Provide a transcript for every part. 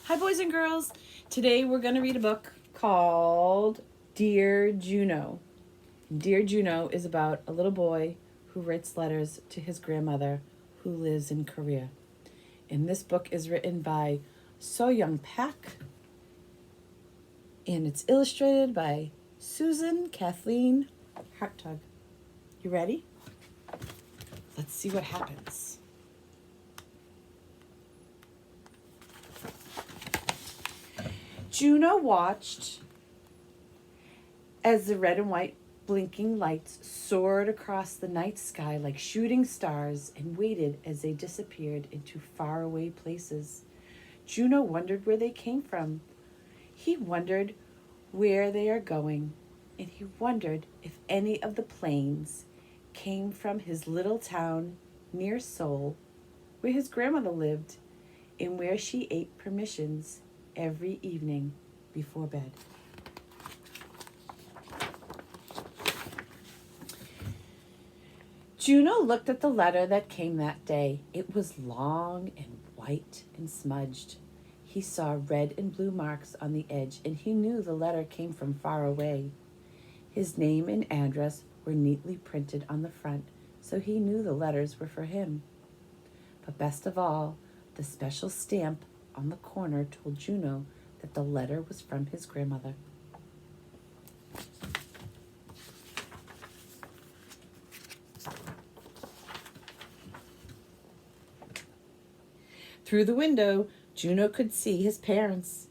Hi, boys and girls. Today we're going to read a book called Dear Juno. Dear Juno is about a little boy who writes letters to his grandmother who lives in Korea. And this book is written by So Young Pak, and it's illustrated by Susan Kathleen Hartog. You ready? Let's see what happens. Juno watched as the red and white blinking lights soared across the night sky like shooting stars and waited as they disappeared into faraway places. Juno wondered where they came from. He wondered where they are going, and he wondered if any of the planes came from his little town near Seoul, where his grandmother lived and where she ate permissions every evening before bed. Juno looked at the letter that came that day. It was long and white and smudged. He saw red and blue marks on the edge, and he knew the letter came from far away. His name and address were neatly printed on the front, so he knew the letters were for him. But best of all, the special stamp on the corner told Juno that the letter was from his grandmother. Through the window, Juno could see his parents.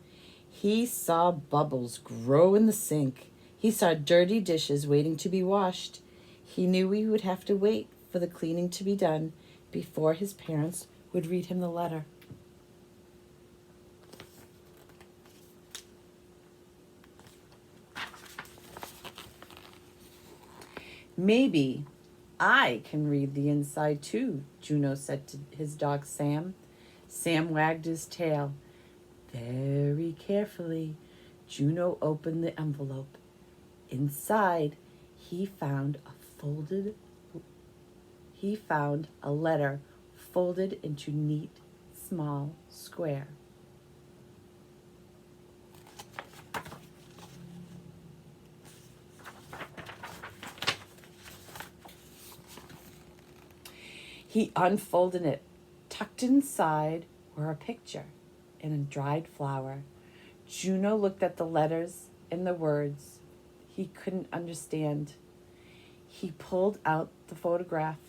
He saw bubbles grow in the sink. He saw dirty dishes waiting to be washed. He knew he would have to wait for the cleaning to be done before his parents would read him the letter. Maybe I can read the inside too, Juno said to his dog Sam. Sam wagged his tail. Very carefully, Juno opened the envelope. Inside, he found a letter folded into neat, small square. He unfolded it. Tucked inside were a picture and a dried flower. Juno looked at the letters and the words he couldn't understand. He pulled out the photograph.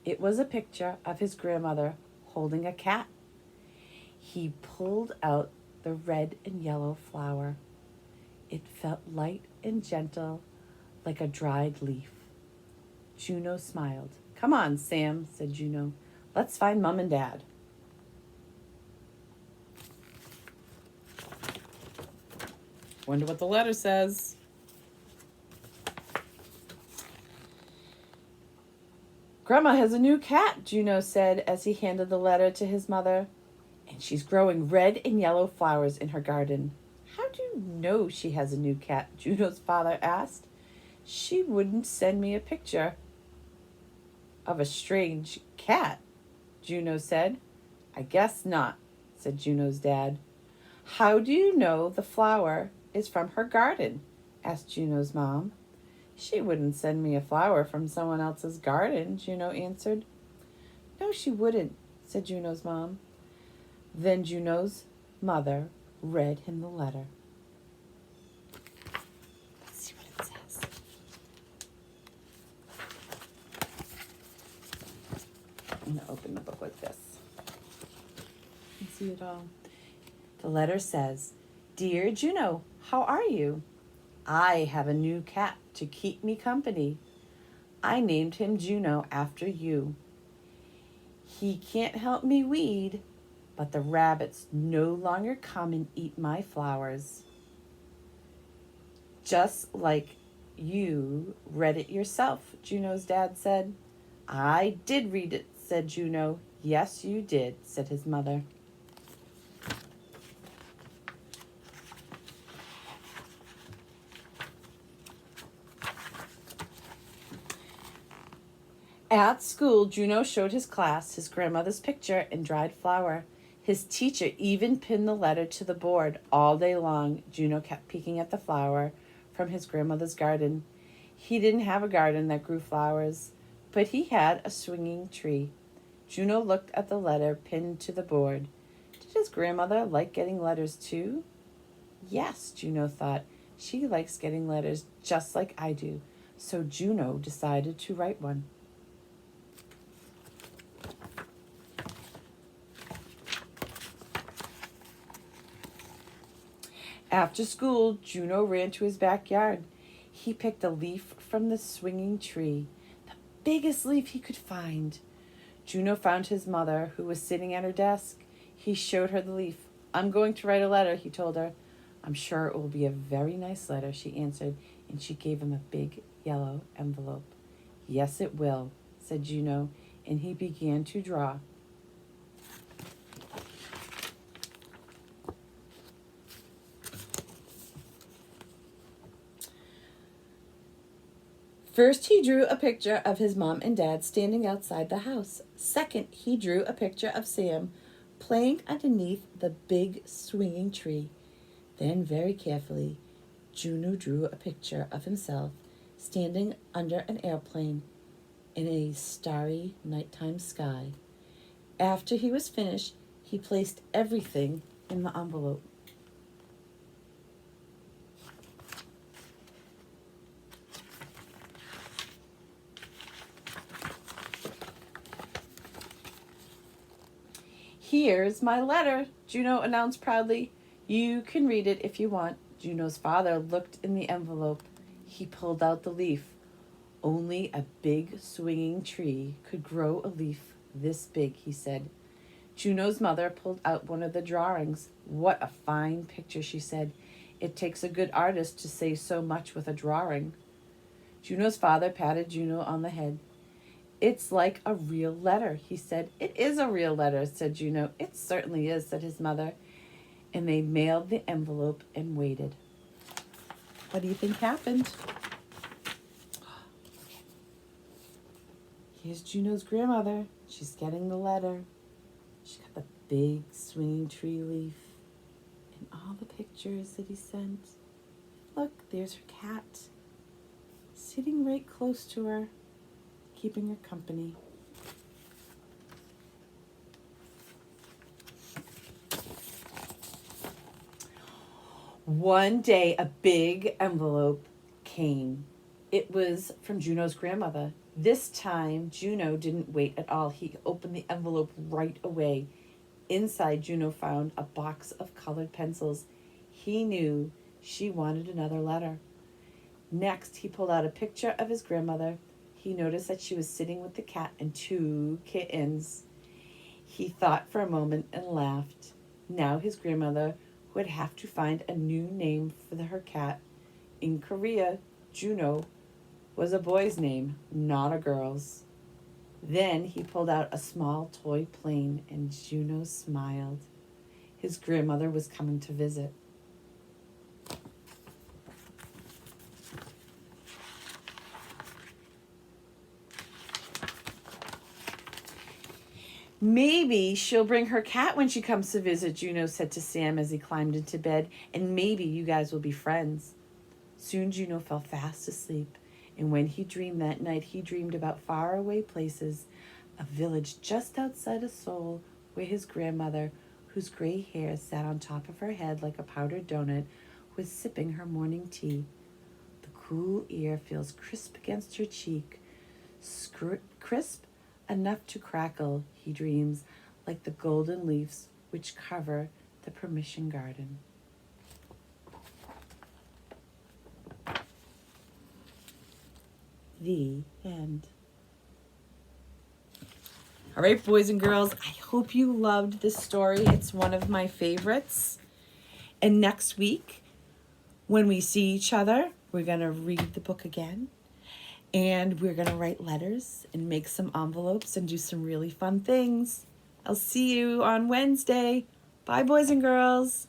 It was a picture of his grandmother holding a cat. He pulled out the red and yellow flower. It felt light and gentle, like a dried leaf. Juno smiled. Come on, Sam, said Juno. Let's find Mom and Dad. Wonder what the letter says. Grandma has a new cat, Juno said as he handed the letter to his mother. And she's growing red and yellow flowers in her garden. How do you know she has a new cat? Juno's father asked. She wouldn't send me a picture of a strange cat, Juno said. I guess not, said Juno's dad. How do you know the flower is from her garden? Asked Juno's mom. She wouldn't send me a flower from someone else's garden, Juno answered. No, she wouldn't, said Juno's mom. Then Juno's mother read him the letter. Let's see what it says. I'm going to open the book like this. You can see it all. The letter says, Dear Juno, how are you? I have a new cat to keep me company. I named him Juno after you. He can't help me weed, but the rabbits no longer come and eat my flowers. Just like you read it yourself, Juno's dad said. I did read it, said Juno. Yes, you did, said his mother. At school, Juno showed his class his grandmother's picture and dried flower. His teacher even pinned the letter to the board. All day long, Juno kept peeking at the flower from his grandmother's garden. He didn't have a garden that grew flowers, but he had a swinging tree. Juno looked at the letter pinned to the board. Did his grandmother like getting letters too? Yes, Juno thought. She likes getting letters just like I do. So Juno decided to write one. After school, Juno ran to his backyard. He picked a leaf from the swinging tree, the biggest leaf he could find. Juno found his mother, who was sitting at her desk. He showed her the leaf. I'm going to write a letter, he told her. I'm sure it will be a very nice letter, she answered, and she gave him a big yellow envelope. Yes, it will, said Juno, and he began to draw. First, he drew a picture of his mom and dad standing outside the house. Second, he drew a picture of Sam playing underneath the big swinging tree. Then, very carefully, Juno drew a picture of himself standing under an airplane in a starry nighttime sky. After he was finished, he placed everything in the envelope. Here's my letter, Juno announced proudly. You can read it if you want. Juno's father looked in the envelope. He pulled out the leaf. Only a big swinging tree could grow a leaf this big, he said. Juno's mother pulled out one of the drawings. What a fine picture, she said. It takes a good artist to say so much with a drawing. Juno's father patted Juno on the head. It's like a real letter, he said. It is a real letter, said Juno. It certainly is, said his mother. And they mailed the envelope and waited. What do you think happened? Here's Juno's grandmother. She's getting the letter. She got the big swinging tree leaf and all the pictures that he sent. Look, there's her cat sitting right close to her, keeping her company. One day, a big envelope came. It was from Juno's grandmother. This time, Juno didn't wait at all. He opened the envelope right away. Inside, Juno found a box of colored pencils. He knew she wanted another letter. Next, he pulled out a picture of his grandmother. He noticed that she was sitting with the cat and 2 kittens. He thought for a moment and laughed. Now his grandmother would have to find a new name for her cat. In Korea, Juno was a boy's name, not a girl's. Then he pulled out a small toy plane and Juno smiled. His grandmother was coming to visit. Maybe she'll bring her cat when she comes to visit, Juno said to Sam as he climbed into bed, and maybe you guys will be friends. Soon Juno fell fast asleep, and when he dreamed that night, he dreamed about faraway places, a village just outside of Seoul, where his grandmother, whose gray hair sat on top of her head like a powdered donut, was sipping her morning tea. The cool air feels crisp against her cheek, crisp enough to crackle, he dreams, like the golden leaves which cover the permission garden. The end. All right, boys and girls, I hope you loved this story. It's one of my favorites. And next week, when we see each other, we're going to read the book again. And we're going to write letters and make some envelopes and do some really fun things. I'll see you on Wednesday. Bye, boys and girls.